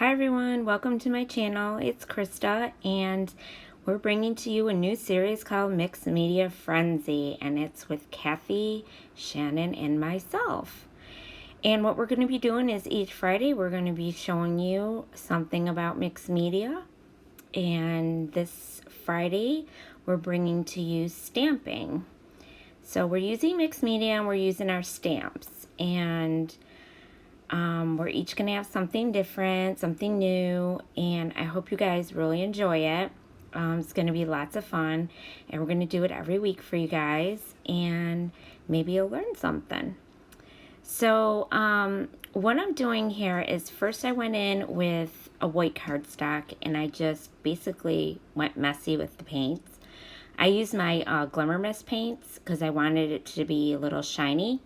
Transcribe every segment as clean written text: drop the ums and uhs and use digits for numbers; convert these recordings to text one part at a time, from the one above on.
Hi everyone, welcome to my channel. It's Krista and we're bringing to you a new series called Mixed Media Frenzy, and it's with Kathy, Shannon, and myself. And what we're going to be doing is each Friday we're going to be showing you something about mixed media. And this Friday we're bringing to you stamping. So we're using mixed media and we're using our stamps, and we're each going to have something different, something new, and I hope you guys really enjoy it. It's going to be lots of fun, and we're going to do it every week for you guys, and maybe you'll learn something. So what I'm doing here is first I went in with a white cardstock, and I just basically went messy with the paints. I used my Glimmer Mist paints because I wanted it to be a little shiny,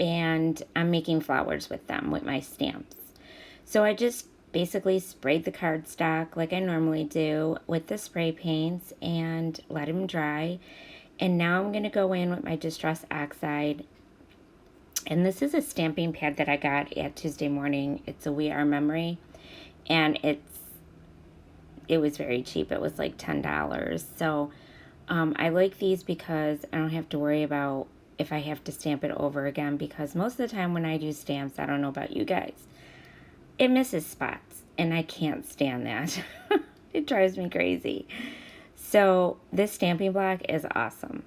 and I'm making flowers with them with my stamps. So I just basically sprayed the cardstock like I normally do with the spray paints and let them dry. And now I'm going to go in with my Distress Oxide. And this is a stamping pad that I got at Tuesday Morning. It's a We Are Memory, and it was very cheap. It was like $10. So I like these because I don't have to worry about if I have to stamp it over again, because most of the time when I do stamps, I don't know about you guys, it misses spots, and I can't stand that. It drives me crazy. So this stamping block is awesome.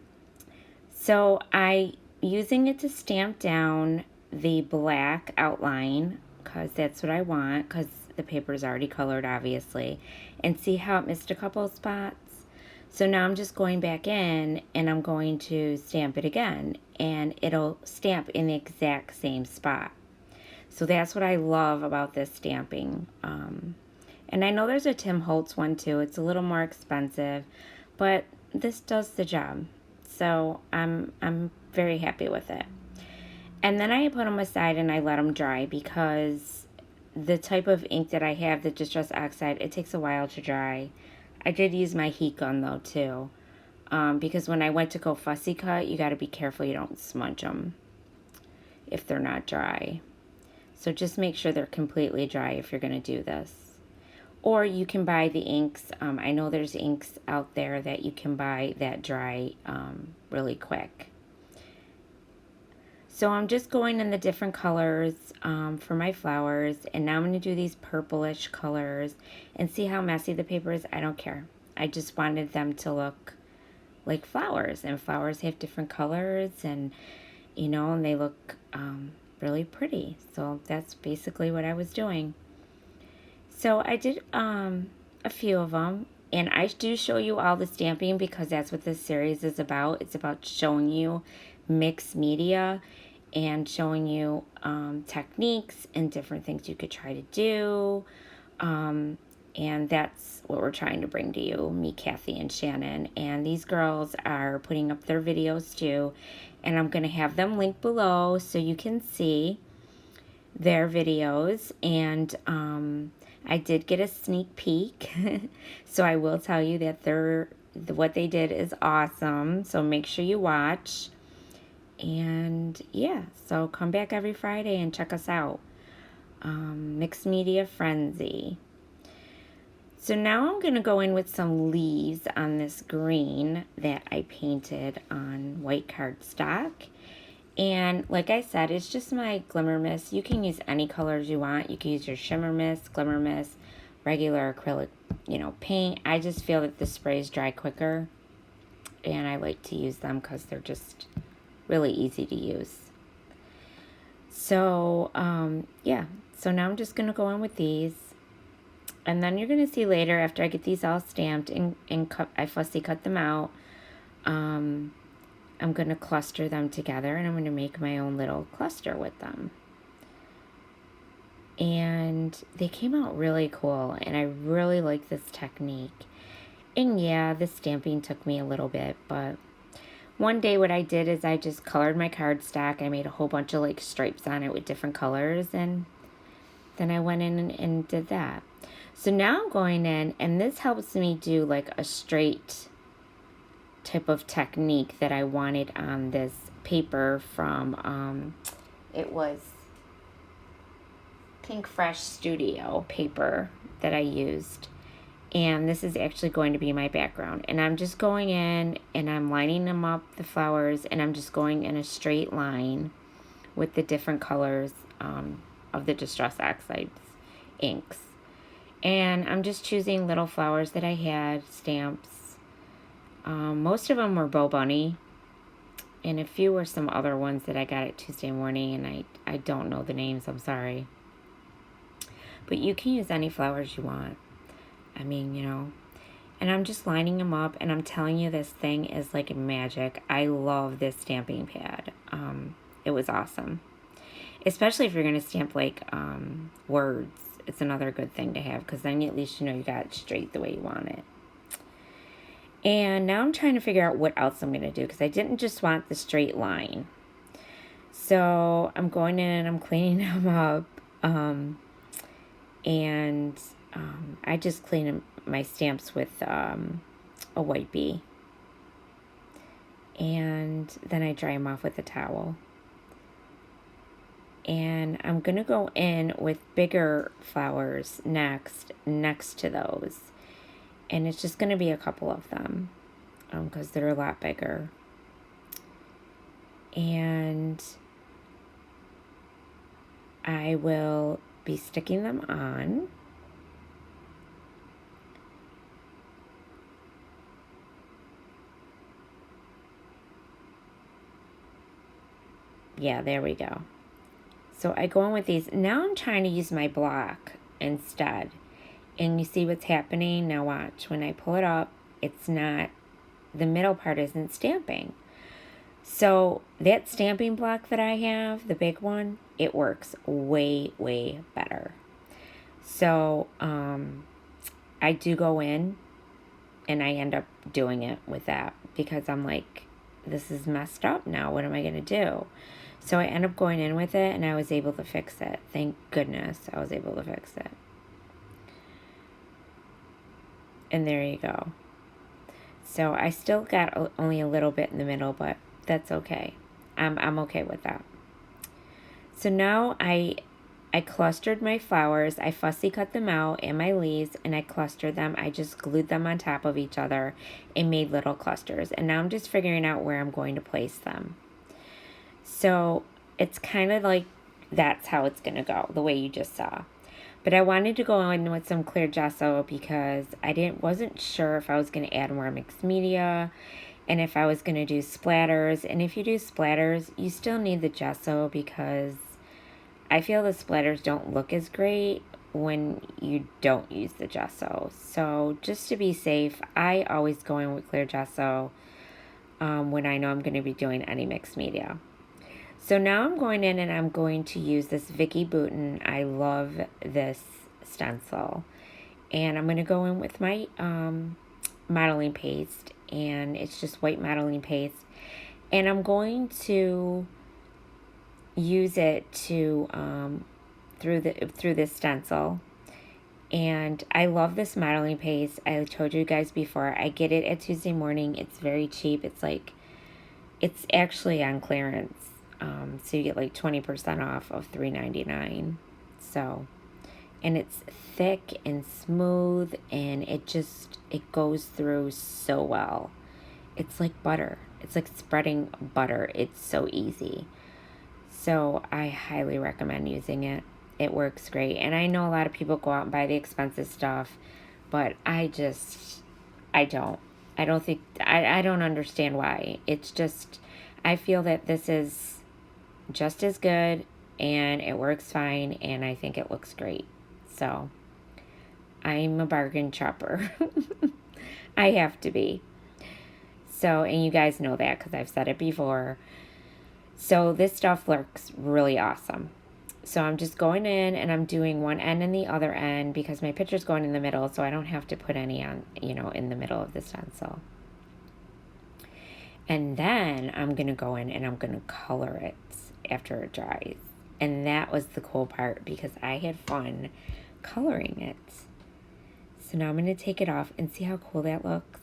So I using it to stamp down the black outline, because that's what I want, because the paper is already colored obviously, and see how it missed a couple of spots. So now I'm just going back in and I'm going to stamp it again, and it'll stamp in the exact same spot. So that's what I love about this stamping. And I know there's a Tim Holtz one too. It's a little more expensive, but this does the job. So I'm very happy with it. And then I put them aside and I let them dry, because the type of ink that I have, the Distress Oxide, it takes a while to dry. I did use my heat gun though too, because when I went to go fussy cut, you got to be careful you don't smudge them if they're not dry. So just make sure they're completely dry if you're going to do this. Or you can buy the inks. I know there's inks out there that you can buy that dry really quick. So I'm just going in the different colors for my flowers, and now I'm going to do these purplish colors and see how messy the paper is. I don't care. I just wanted them to look like flowers, and flowers have different colors, and and they look really pretty. So that's basically what I was doing. So I did a few of them, and I do show you all the stamping because that's what this series is about. It's about showing you mixed media and showing you techniques and different things you could try to do. And that's what we're trying to bring to you, me, Kathy, and Shannon. And these girls are putting up their videos too, and I'm going to have them linked below so you can see their videos. And I did get a sneak peek, so I will tell you that what they did is awesome. So make sure you watch. And yeah, so come back every Friday and check us out. Mixed Media Frenzy. So now I'm going to go in with some leaves on this green that I painted on white cardstock. And like I said, it's just my Glimmer Mist. You can use any colors you want. You can use your Shimmer Mist, Glimmer Mist, regular acrylic, paint. I just feel that the sprays dry quicker, and I like to use them because they're just really easy to use. So, yeah. So now I'm just going to go in with these. And then you're going to see later, after I get these all stamped and I fussy cut them out, I'm going to cluster them together, and I'm going to make my own little cluster with them. And they came out really cool, and I really like this technique. And yeah, the stamping took me a little bit, but one day what I did is I just colored my cardstock. I made a whole bunch of like stripes on it with different colors, and then I went in and did that. So now I'm going in, and this helps me do like a straight type of technique that I wanted on this paper from, it was Pink Fresh Studio paper that I used. And this is actually going to be my background. And I'm just going in and I'm lining them up, the flowers, and I'm just going in a straight line with the different colors of the Distress Oxides inks. And I'm just choosing little flowers that I had, stamps. Most of them were Bow Bunny. And a few were some other ones that I got at Tuesday Morning, and I don't know the names, I'm sorry. But you can use any flowers you want. I mean, you know. And I'm just lining them up, and I'm telling you, this thing is like magic. I love this stamping pad. It was awesome. Especially if you're going to stamp like words. It's another good thing to have, because then at least you know you got it straight the way you want it. And now I'm trying to figure out what else I'm going to do, because I didn't just want the straight line. So I'm going in and I'm cleaning them up. I just clean my stamps with a white bee. And then I dry them off with a towel. And I'm going to go in with bigger flowers next to those. And it's just going to be a couple of them because they're a lot bigger. And I will be sticking them on. Yeah, there we go. So I go in with these. Now I'm trying to use my block instead. And you see what's happening? Now watch. When I pull it up, it's not, the middle part isn't stamping. So that stamping block that I have, the big one, it works way, way better. So I do go in and I end up doing it with that because I'm like, this is messed up now. What am I going to do? So I end up going in with it, and I was able to fix it. Thank goodness I was able to fix it. And there you go. So I still got only a little bit in the middle, but that's okay. I'm okay with that. So now I clustered my flowers. I fussy cut them out and my leaves, and I clustered them. I just glued them on top of each other and made little clusters. And now I'm just figuring out where I'm going to place them. So it's kind of like that's how it's going to go, the way you just saw. But I wanted to go in with some clear gesso because I wasn't sure if I was going to add more mixed media and if I was going to do splatters. And if you do splatters, you still need the gesso because I feel the splatters don't look as great when you don't use the gesso. So just to be safe, I always go in with clear gesso when I know I'm going to be doing any mixed media. So now I'm going in and I'm going to use this Vicky Bouton. I love this stencil. And I'm going to go in with my modeling paste. And it's just white modeling paste. And I'm going to use it to through this stencil. And I love this modeling paste. I told you guys before. I get it at Tuesday Morning. It's very cheap. It's actually on clearance. So you get like 20% off of $3.99. So, and it's thick and smooth, and it goes through so well. It's like butter. It's like spreading butter. It's so easy. So I highly recommend using it. It works great. And I know a lot of people go out and buy the expensive stuff, but I don't. I don't understand why. It's just, I feel that this is just as good and it works fine, and I think it looks great. So I'm a bargain shopper. I have to be. So, and you guys know that because I've said it before. So this stuff looks really awesome. So I'm just going in and I'm doing one end and the other end because my picture's going in the middle, so I don't have to put any on, in the middle of the stencil. And then I'm going to go in and I'm going to color it after it dries. And that was the cool part because I had fun coloring it. So now I'm going to take it off and see how cool that looks.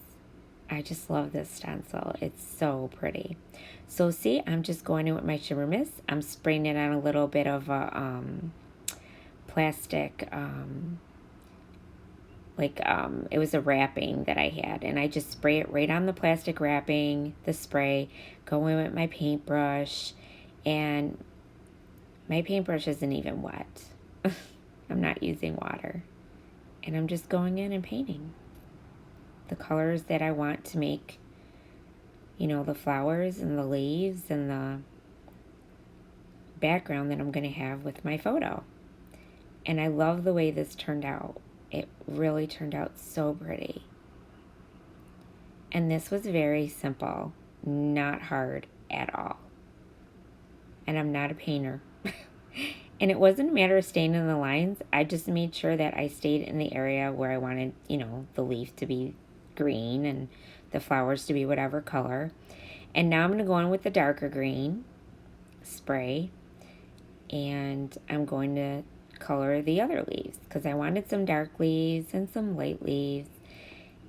I just love this stencil. It's so pretty. So see, I'm just going in with my shimmer mist. I'm spraying it on a little bit of a plastic, it was a wrapping that I had, and I just spray it right on the plastic wrapping, the spray, go in with my paintbrush, and my paintbrush isn't even wet. I'm not using water, and I'm just going in and painting the colors that I want to make, the flowers and the leaves and the background that I'm going to have with my photo. And I love the way this turned out. It really turned out so pretty. And this was very simple, not hard at all. And I'm not a painter. And it wasn't a matter of staying in the lines. I just made sure that I stayed in the area where I wanted, the leaf to be green and the flowers to be whatever color. And now I'm going to go in with the darker green spray. And I'm going to color the other leaves because I wanted some dark leaves and some light leaves.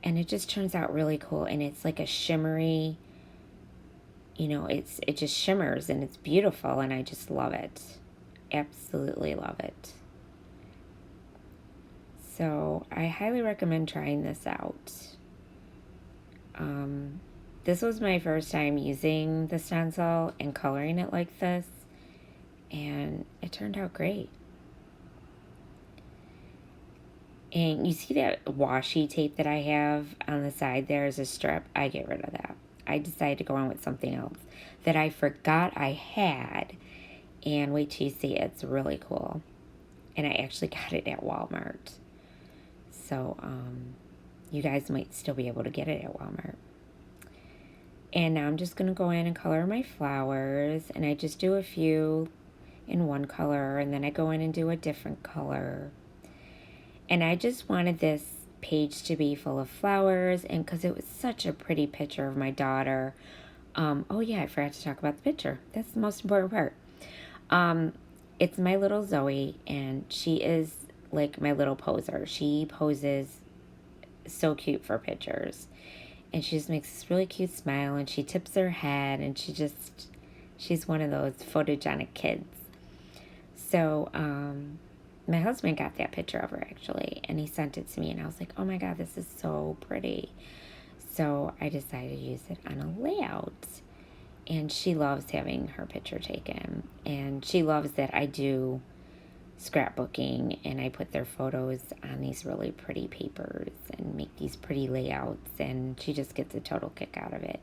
And it just turns out really cool. And it's like a shimmery, it just shimmers and it's beautiful. And I just love it. Absolutely love it. So I highly recommend trying this out. This was my first time using the stencil and coloring it like this, and it turned out great. And you see that washi tape that I have on the side there is a strip? I get rid of that. I decided to go on with something else that I forgot I had. And wait till you see it. It's really cool. And I actually got it at Walmart. So, you guys might still be able to get it at Walmart. And now I'm just going to go in and color my flowers. And I just do a few in one color. And then I go in and do a different color. And I just wanted this page to be full of flowers. And because it was such a pretty picture of my daughter. Oh yeah, I forgot to talk about the picture. That's the most important part. It's my little Zoe, and she is like my little poser. She poses so cute for pictures, and she just makes this really cute smile, and she tips her head, and she's one of those photogenic kids. So, my husband got that picture of her actually, and he sent it to me, and I was like, oh my God, this is so pretty. So I decided to use it on a layout. And she loves having her picture taken. And she loves that I do scrapbooking and I put their photos on these really pretty papers and make these pretty layouts. And she just gets a total kick out of it.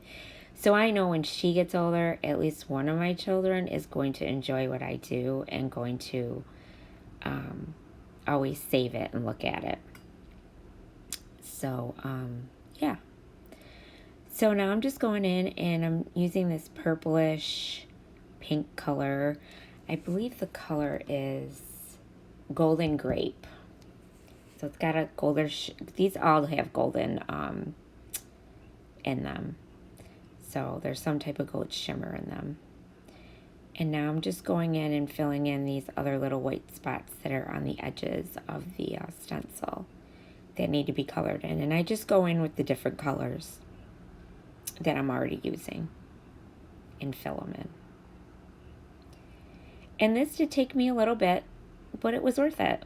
So I know when she gets older, at least one of my children is going to enjoy what I do and going to always save it and look at it. So, yeah. So now I'm just going in and I'm using this purplish pink color. I believe the color is golden grape. So it's got a golden, these all have golden in them. So there's some type of gold shimmer in them. And now I'm just going in and filling in these other little white spots that are on the edges of the stencil that need to be colored in. And I just go in with the different colors that I'm already using and fill them in. And this did take me a little bit, but it was worth it.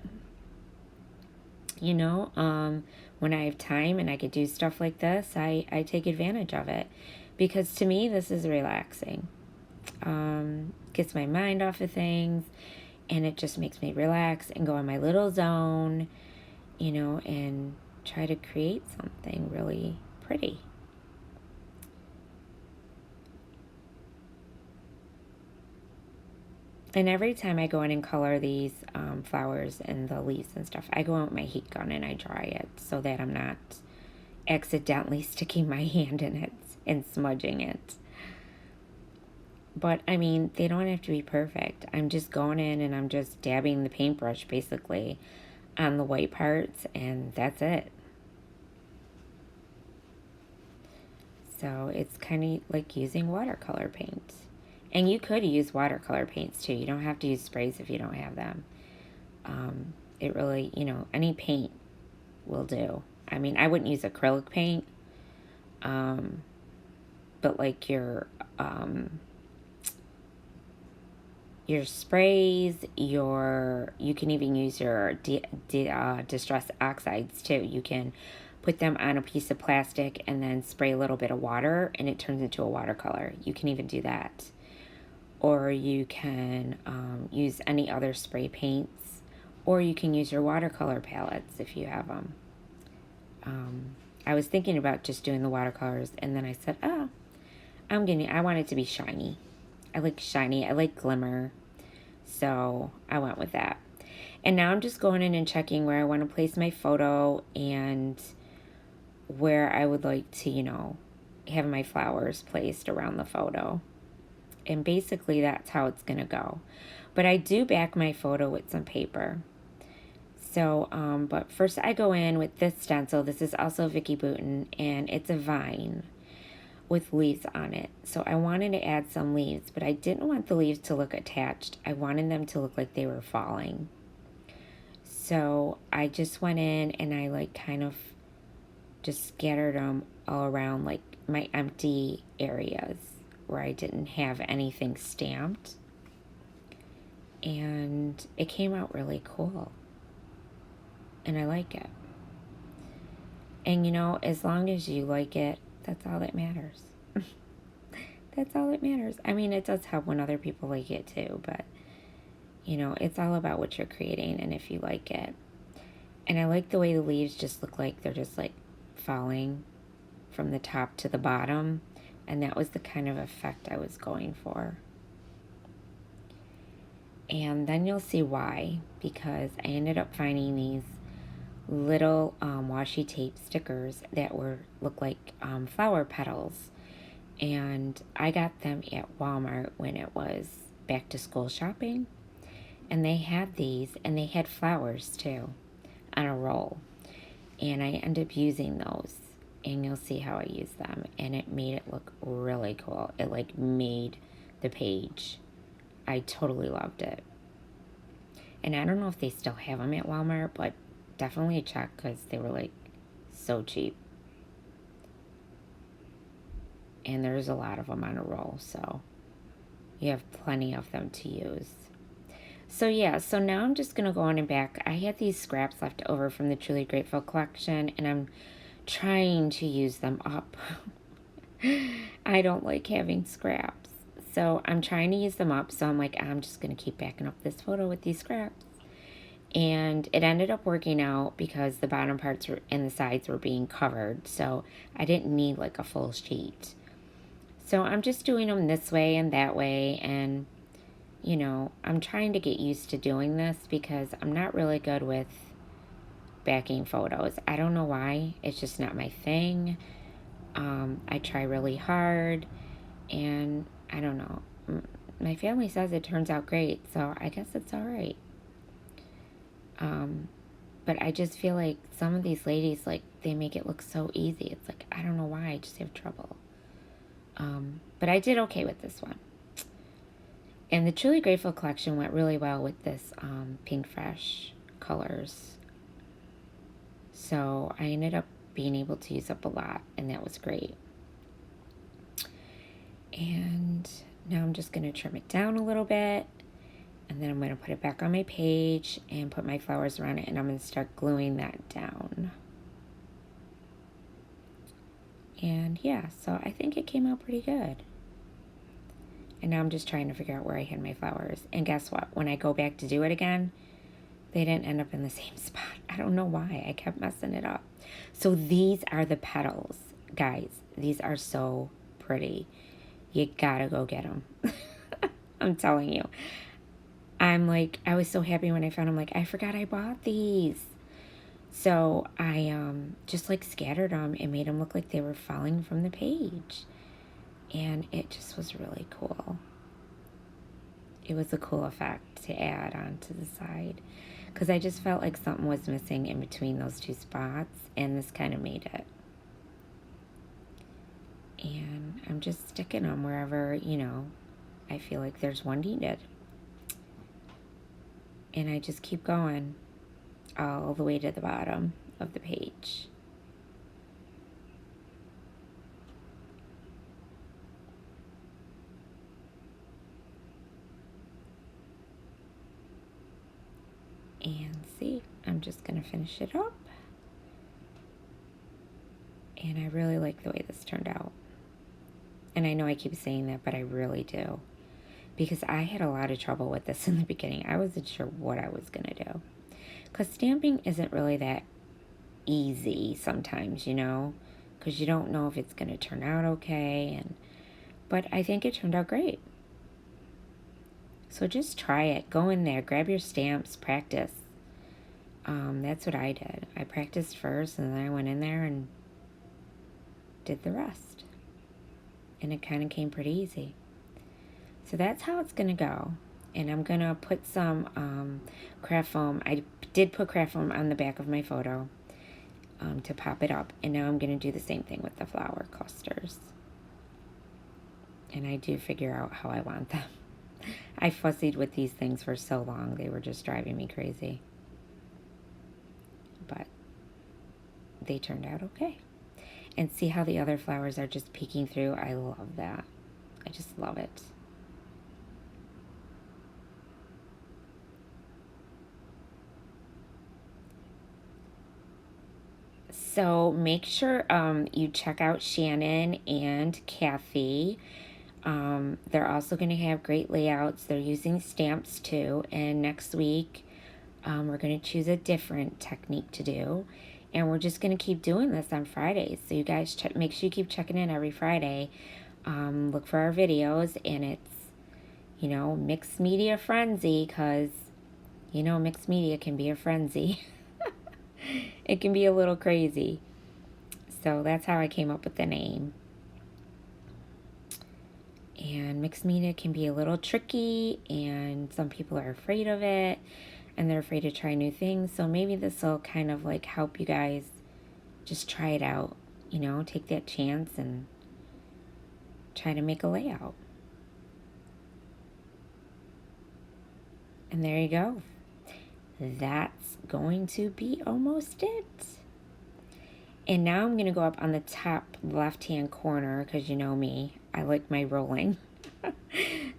When I have time and I could do stuff like this, I take advantage of it because to me, this is relaxing. Gets my mind off of things and it just makes me relax and go in my little zone, and try to create something really pretty. And every time I go in and color these flowers and the leaves and stuff, I go in with my heat gun and I dry it so that I'm not accidentally sticking my hand in it and smudging it. But, I mean, they don't have to be perfect. I'm just going in and I'm just dabbing the paintbrush, basically, on the white parts, and that's it. So, it's kind of like using watercolor paint. And you could use watercolor paints too. You don't have to use sprays if you don't have them. It really, any paint will do. I mean, I wouldn't use acrylic paint. But like your your sprays, you can even use your distress oxides too. You can put them on a piece of plastic and then spray a little bit of water and it turns into a watercolor. You can even do that. Or you can use any other spray paints, or you can use your watercolor palettes if you have them. I was thinking about just doing the watercolors, and then I said, oh, I want it to be shiny. I like shiny, I like glimmer, so I went with that. And now I'm just going in and checking where I want to place my photo and where I would like to, you know, have my flowers placed around the photo. And basically that's how it's going to go. But I do back my photo with some paper. So, but first I go in with this stencil. This is also Vicki Boutin, and it's a vine with leaves on it. So I wanted to add some leaves, but I didn't want the leaves to look attached. I wanted them to look like they were falling. So I just went in and I like kind of just scattered them all around like my empty areas where I didn't have anything stamped. And it came out really cool. And I like it. And you know, as long as you like it, that's all that matters. That's all that matters. I mean, it does help when other people like it too, but you know, it's all about what you're creating and if you like it. And I like the way the leaves just look like they're just like falling from the top to the bottom. And that was the kind of effect I was going for. And then you'll see why, because I ended up finding these little washi tape stickers that look like flower petals. And I got them at Walmart when it was back to school shopping. And they had these, and they had flowers too on a roll. And I ended up using those, and you'll see how I use them. And it made it look really cool. It like made the page. I totally loved it. And I don't know if they still have them at Walmart, but definitely check because they were like so cheap. And there's a lot of them on a roll, so you have plenty of them to use. So yeah, so now I'm just going to go on and back. I had these scraps left over from the Truly Grateful collection, and I'm trying to use them up. I don't like having scraps. So I'm trying to use them up, so I'm like, I'm just going to keep backing up this photo with these scraps. And it ended up working out because the bottom parts and the sides were being covered, so I didn't need like a full sheet. So I'm just doing them this way and that way, and you know, I'm trying to get used to doing this because I'm not really good with backing photos. I don't know why. It's just not my thing. I try really hard, and I don't know. My family says it turns out great, so I guess it's all right. But I just feel like some of these ladies, like, they make it look so easy. It's like, I don't know why. I just have trouble. But I did okay with this one. And the Truly Grateful collection went really well with this Pink Fresh colors. So I ended up being able to use up a lot, and that was great. And now I'm just going to trim it down a little bit, and then I'm going to put it back on my page and put my flowers around it, and I'm going to start gluing that down. And yeah, so I think it came out pretty good. And now I'm just trying to figure out where I had my flowers. And guess what? When I go back to do it again, they didn't end up in the same spot. I don't know why. I kept messing it up. So these are the petals, guys. These are so pretty. You gotta go get them. I'm telling you. I was so happy when I found them. Like, I forgot I bought these. So I just like scattered them and made them look like they were falling from the page. And it just was really cool. It was a cool effect to add on to the side. Because I just felt like something was missing in between those two spots. And this kind of made it. And I'm just sticking them wherever, you know, I feel like there's one needed. And I just keep going all the way to the bottom of the page. I'm just going to finish it up. And I really like the way this turned out. And I know I keep saying that, but I really do. Because I had a lot of trouble with this in the beginning. I wasn't sure what I was going to do. Because stamping isn't really that easy sometimes, you know. Because you don't know if it's going to turn out okay. But I think it turned out great. So just try it. Go in there. Grab your stamps. Practice. That's what I did. I practiced first, and then I went in there and did the rest. And it kind of came pretty easy. So that's how it's going to go. And I'm going to put some craft foam. I did put craft foam on the back of my photo to pop it up. And now I'm going to do the same thing with the flower clusters. And I do figure out how I want them. I fussied with these things for so long. They were just driving me crazy. But they turned out okay. And see how the other flowers are just peeking through? I love that. I just love it. So make sure you check out Shannon and Kathy. They're also going to have great layouts. They're using stamps too. And next week, we're going to choose a different technique to do. And we're just going to keep doing this on Fridays. So you guys make sure you keep checking in every Friday. Look for our videos. And it's, you know, mixed media frenzy. Because, you know, mixed media can be a frenzy. It can be a little crazy. So that's how I came up with the name. And mixed media can be a little tricky. And some people are afraid of it. And they're afraid to try new things. So maybe this will kind of like help you guys just try it out. You know, take that chance and try to make a layout. And there you go. That's going to be almost it. And now I'm going to go up on the top left-hand corner because you know me. I like my rolling.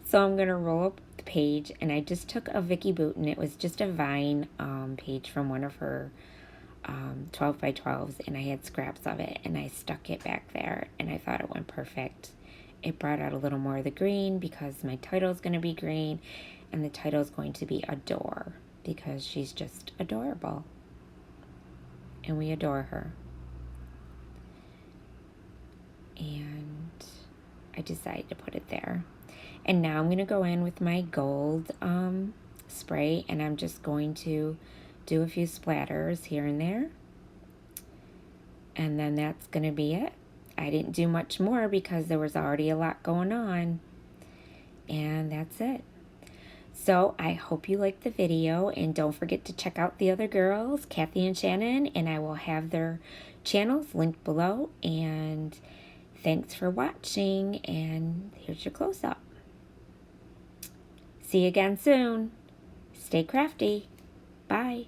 So I'm going to roll up the page, and I just took a Vicky Boot, and it was just a vine page from one of her 12 by 12s, and I had scraps of it, and I stuck it back there, and I thought it went perfect. It brought out a little more of the green because my title is going to be green, and the title is going to be Adore because she's just adorable, and we adore her. And I decided to put it there. And now I'm going to go in with my gold spray, and I'm just going to do a few splatters here and there. And then that's going to be it. I didn't do much more because there was already a lot going on. And that's it. So I hope you liked the video, and don't forget to check out the other girls, Kathy and Shannon, and I will have their channels linked below. And thanks for watching, and here's your close-up. See you again soon. Stay crafty. Bye.